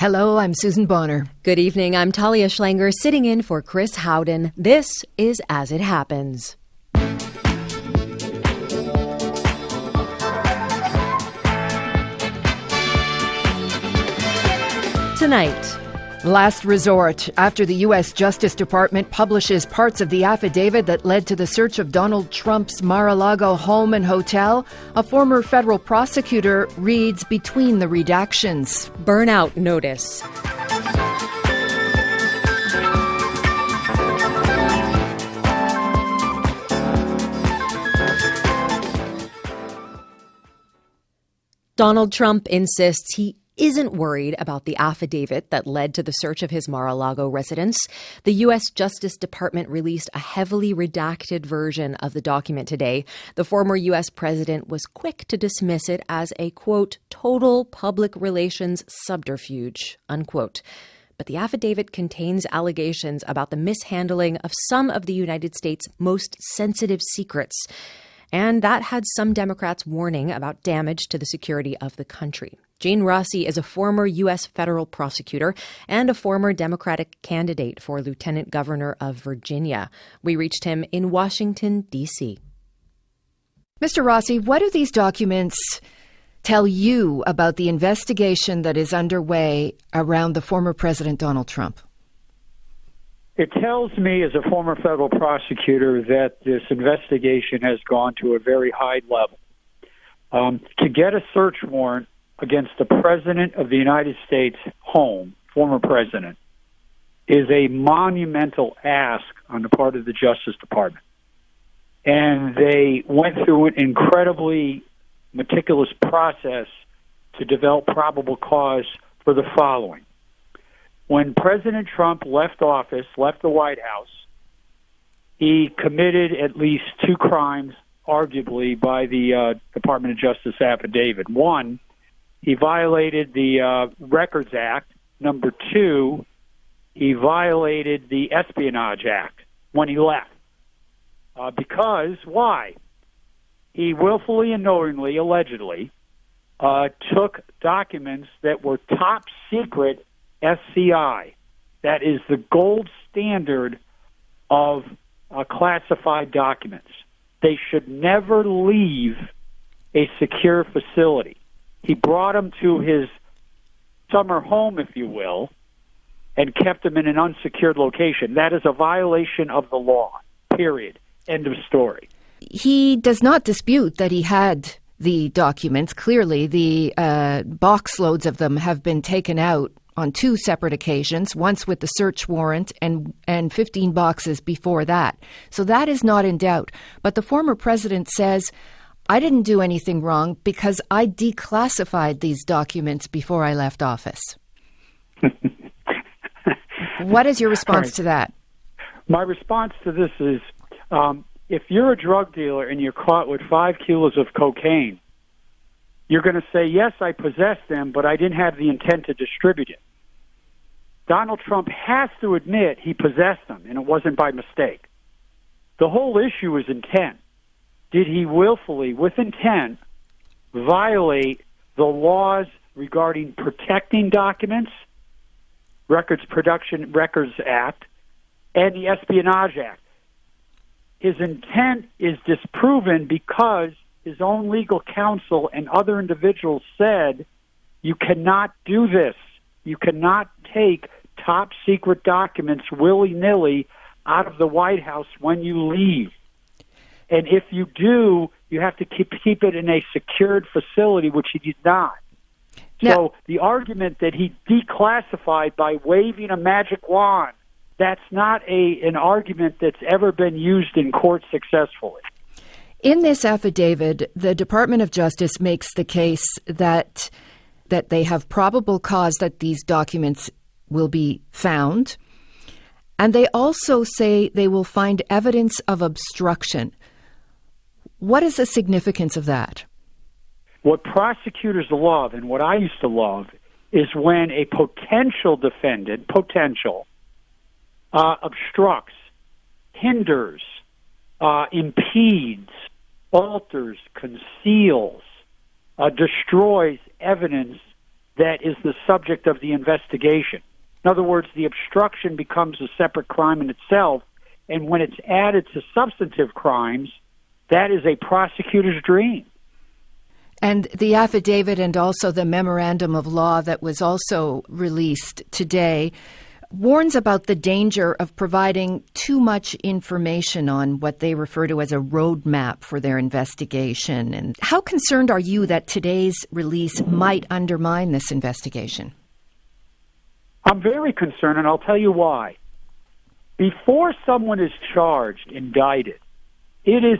Hello, I'm Susan Bonner. Good evening, I'm Talia Schlanger, sitting in for Chris Howden. This is As It Happens. Tonight, Last resort. After the U.S. Justice Department publishes parts of the affidavit that led to the search of Donald Trump's Mar-A-Lago home and hotel, a former federal prosecutor reads between the redactions. burnout notice. Donald Trump insists he isn't worried about the affidavit that led to the search of his Mar-A-Lago residence. The U.S. Justice Department released a heavily redacted version of the document today. The former U.S. president was quick to dismiss it as a, quote, total public relations subterfuge, unquote. But the affidavit contains allegations about the mishandling of some of the United States' most sensitive secrets. And that had some Democrats warning about damage to the security of the country. Gene Rossi is a former U.S. federal prosecutor and a former Democratic candidate for Lieutenant Governor of Virginia. We reached him in Washington, D.C. Mr. Rossi, what do these documents tell you about the investigation that is underway around the former President Donald Trump? It tells me, as a former federal prosecutor, that this investigation has gone to a very high level. To get a search warrant against the President of the United States home, former president, is a monumental ask on the part of the Justice Department. And they went through an incredibly meticulous process to develop probable cause for the following. When President Trump left office, left the White House, he committed at least two crimes, arguably, by the Department of Justice affidavit. One, he violated the Records Act. Number two, he violated the Espionage Act when he left. Because, why? He willfully and knowingly, allegedly, took documents that were top secret SCI. That is the gold standard of classified documents. They should never leave a secure facility. He brought them to his summer home, if you will, and kept them in an unsecured location. That is a violation of the law, period. End of story. He does not dispute that he had the documents. Clearly, the box loads of them have been taken out on two separate occasions, once with the search warrant and 15 boxes before that. So that is not in doubt. But the former president says, I didn't do anything wrong because I declassified these documents before I left office. What is your response to that? My response to this is, if you're a drug dealer and you're caught with 5 kilos of cocaine, you're going to say, yes, I possessed them, but I didn't have the intent to distribute it. Donald Trump has to admit he possessed them, and it wasn't by mistake. The whole issue is intent. Did he willfully, with intent, violate the laws regarding protecting documents, Records Act, and the Espionage Act? His intent is disproven because his own legal counsel and other individuals said, you cannot do this. You cannot take top secret documents willy-nilly out of the White House when you leave. And if you do, you have to keep it in a secured facility, which he did not. Now, so the argument that he declassified by waving a magic wand, that's not an argument that's ever been used in court successfully. In this affidavit, the Department of Justice makes the case that they have probable cause that these documents will be found. And they also say they will find evidence of obstruction. What is the significance of that? What prosecutors love, and what I used to love, is when a potential defendant, obstructs, hinders, impedes, alters, conceals, destroys evidence that is the subject of the investigation. In other words, the obstruction becomes a separate crime in itself, and when it's added to substantive crimes, that is a prosecutor's dream. And the affidavit and also the memorandum of law that was also released today warns about the danger of providing too much information on what they refer to as a roadmap for their investigation. And how concerned are you that today's release might undermine this investigation? I'm very concerned, and I'll tell you why. Before someone is charged, indicted, it is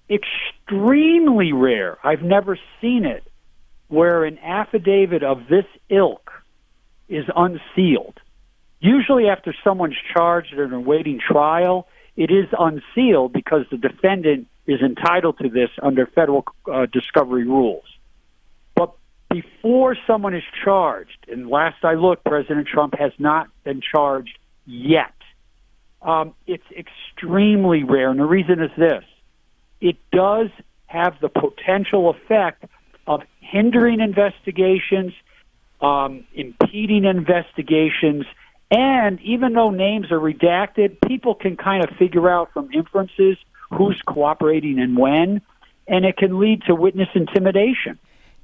extremely rare, I've never seen it, where an affidavit of this ilk is unsealed. Usually after someone's charged and awaiting trial, it is unsealed because the defendant is entitled to this under federal discovery rules. But before someone is charged, and last I looked, President Trump has not been charged yet. It's extremely rare, and the reason is this. It does have the potential effect of hindering investigations, impeding investigations, and even though names are redacted, people can kind of figure out from inferences who's cooperating and when, and it can lead to witness intimidation.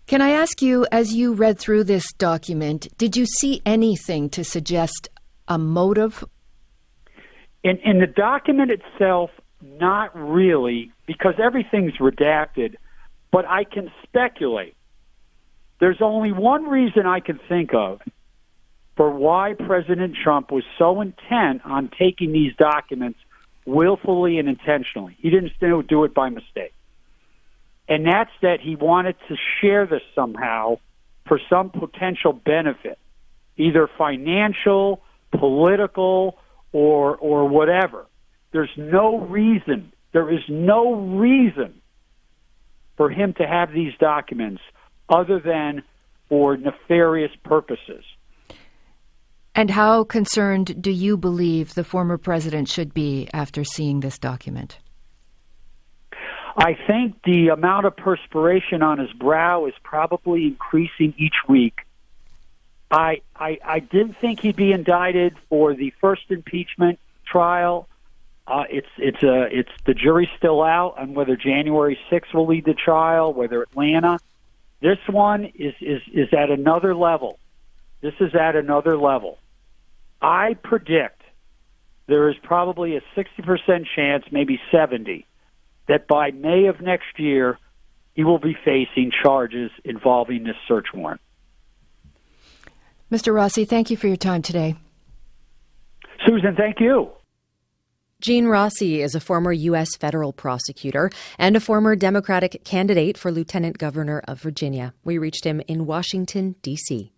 Can I ask you, as you read through this document, did you see anything to suggest a motive? In the document itself, not really, because everything's redacted, but I can speculate. There's only one reason I can think of for why President Trump was so intent on taking these documents willfully and intentionally. He didn't do it by mistake. And that's that he wanted to share this somehow for some potential benefit, either financial, political, or whatever. There is no reason for him to have these documents other than for nefarious purposes. And how concerned do you believe the former president should be after seeing this document? I think the amount of perspiration on his brow is probably increasing each week. I didn't think he'd be indicted for the first impeachment trial. It's the jury's still out on whether January 6th will lead to trial, whether Atlanta. This one is at another level. This is at another level. I predict there is probably a 60% chance, maybe 70%, that by May of next year he will be facing charges involving this search warrant. Mr. Rossi, thank you for your time today. Susan, thank you. Gene Rossi is a former U.S. federal prosecutor and a former Democratic candidate for Lieutenant Governor of Virginia. We reached him in Washington, D.C.